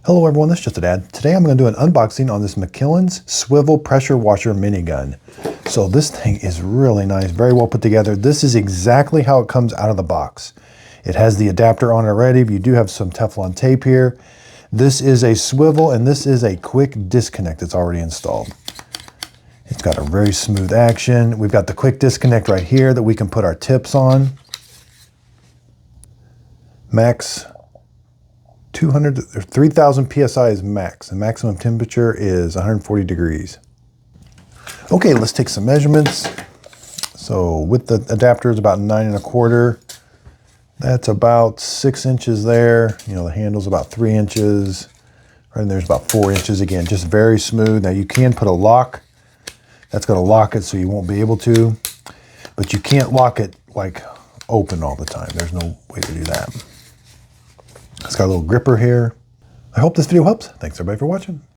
Hello everyone, this is just a dad. Today I'm going to do an unboxing on this McKillans Swivel pressure washer minigun. So this thing is really nice, very well put together. This is exactly how it comes out of the box. It has the adapter on it already, but you do have some Teflon tape here. This is a swivel and this is a quick disconnect that's already installed. It's got a very smooth action. We've got the quick disconnect right here that we can put our tips on. Max 200 or 3000 psi is max. The maximum temperature is 140 degrees. Okay, let's take some measurements. So with the adapter is about 9 1/4. That's about 6 inches there. You know, the handle's about 3 inches. Right, and there's about 4 inches. Again, just very smooth. Now you can put a lock. That's going to lock it so you won't be able to. But you can't lock it like open all the time. There's no way to do that. It's got a little gripper here. I hope this video helps. Thanks everybody for watching.